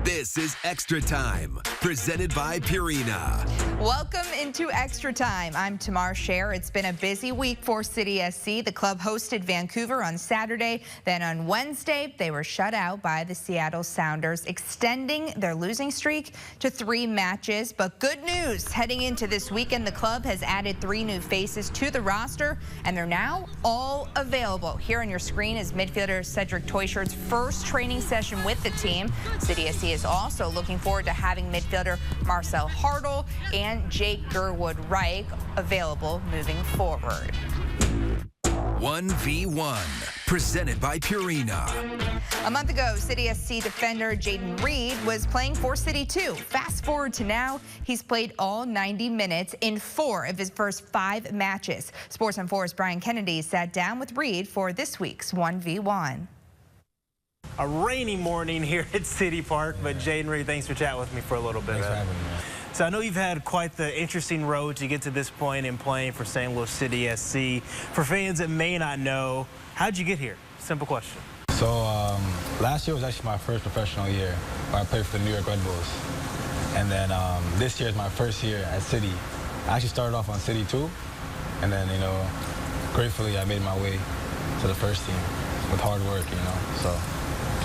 This is Extra Time, presented by Purina. Welcome into Extra Time. I'm Tamar Scher. It's been a busy week for City SC. The club hosted Vancouver on Saturday. Then on Wednesday, they were shut out by the Seattle Sounders, extending their losing streak to 3 matches. But good news, heading into this weekend, the club has added 3 new faces to the roster, and they're now all available. Here on your screen is midfielder Cedric Teuchard's first training session with the team. City SC is also looking forward to having midfielder Marcel Hartl and Jake Gerwood-Reich available moving forward. 1v1, presented by Purina. A month ago, City SC defender Jayden Reed was playing for City 2. Fast forward to now, he's played all 90 minutes in 4 of his first 5 matches. Sports on 4's Brian Kennedy sat down with Reed for this week's 1v1. A rainy morning here at City Park, but Jayden Reed, thanks for chatting with me for a little bit. Thanks for having me, man. So I know you've had quite the interesting road to get to this point in playing for St. Louis City SC. For fans that may not know, how'd you get here? Simple question. So last year was actually my first professional year where I played for the New York Red Bulls. And then this year is my first year at City. I actually started off on City 2, and then, gratefully I made my way to the first team with hard work, so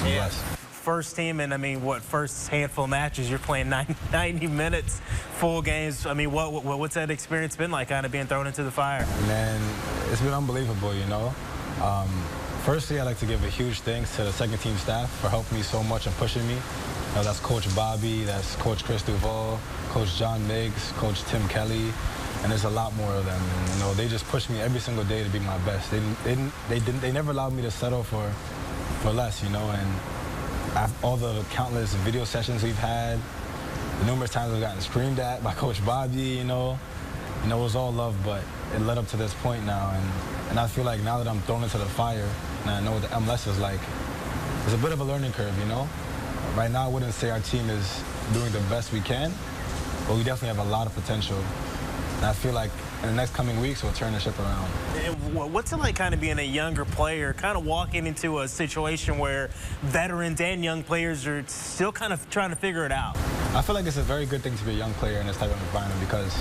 Yeah. yes. First team, and I mean, first handful of matches, you're playing 90 minutes, full games. I mean, what's that experience been like, kind of being thrown into the fire? Man, it's been unbelievable, Firstly, I'd like to give a huge thanks to the second team staff for helping me so much and pushing me. That's Coach Bobby, that's Coach Chris Duval, Coach John Miggs, Coach Tim Kelly, and there's a lot more of them. And, they just push me every single day to be my best. They never allowed me to settle for less, and all the countless video sessions we've had, the numerous times I've gotten screamed at by Coach Bobby, it was all love, but it led up to this point now, and I feel like now that I'm thrown into the fire and I know what the MLS is like, it's a bit of a learning curve, Right now I wouldn't say our team is doing the best we can, but we definitely have a lot of potential. And I feel like in the next coming weeks, we'll turn the ship around. And what's it like kind of being a younger player, kind of walking into a situation where veterans and young players are still kind of trying to figure it out? I feel like it's a very good thing to be a young player in this type of environment because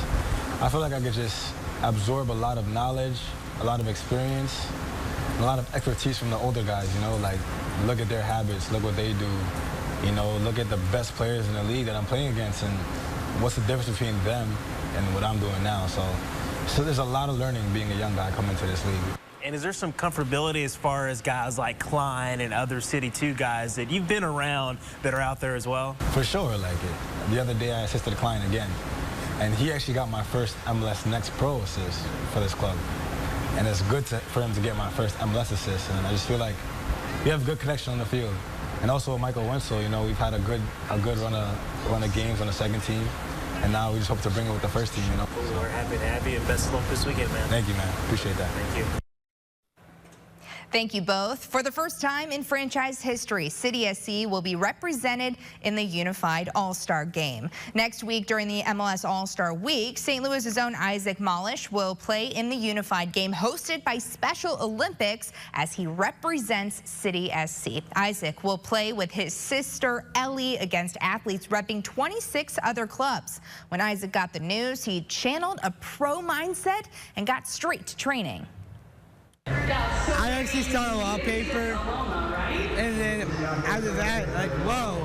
I feel like I could just absorb a lot of knowledge, a lot of experience, a lot of expertise from the older guys, like look at their habits, look what they do, look at the best players in the league that I'm playing against and what's the difference between them and what I'm doing now. So there's a lot of learning being a young guy coming to this league. And is there some comfortability as far as guys like Klein and other City 2 guys that you've been around that are out there as well? For sure, the other day I assisted Klein again, and he actually got my first MLS Next Pro assist for this club. And it's good for him to get my first MLS assist, and I just feel like we have a good connection on the field. And also with Michael Winslow, we've had a good run of games on the second team. And now we just hope to bring it with the first team, Well, we're happy to have you, and best of luck this weekend, man. Thank you, man. Appreciate that. Thank you. Thank you both. For the first time in franchise history, City SC will be represented in the Unified All-Star Game. Next week during the MLS All-Star Week, St. Louis's own Isaac Malish will play in the Unified Game hosted by Special Olympics as he represents City SC. Isaac will play with his sister Ellie against athletes repping 26 other clubs. When Isaac got the news, he channeled a pro mindset and got straight to training. I actually saw a wallpaper, and then after that, whoa,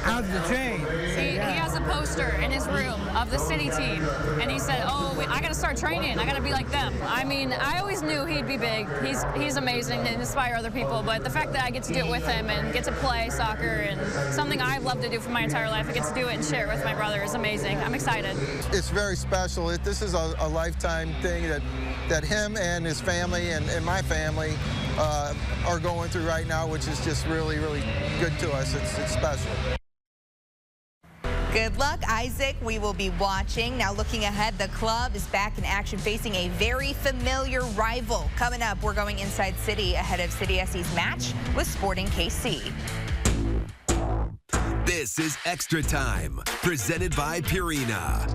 how's the train? He has a poster in his room of the City team, and he said, I got to start training. I got to be like them. I mean, I always knew he'd be big. He's amazing and inspire other people, but the fact that I get to do it with him and get to play soccer and something I've loved to do for my entire life, I get to do it and share it with my brother is amazing. I'm excited. It's very special. This is a lifetime thing that him and his family and my family are going through right now, which is just really, really good to us. It's special. Good luck, Isaac. We will be watching. Now looking ahead, the club is back in action facing a very familiar rival. Coming up, we're going inside City ahead of City SC's match with Sporting KC. This is Extra Time, presented by Purina.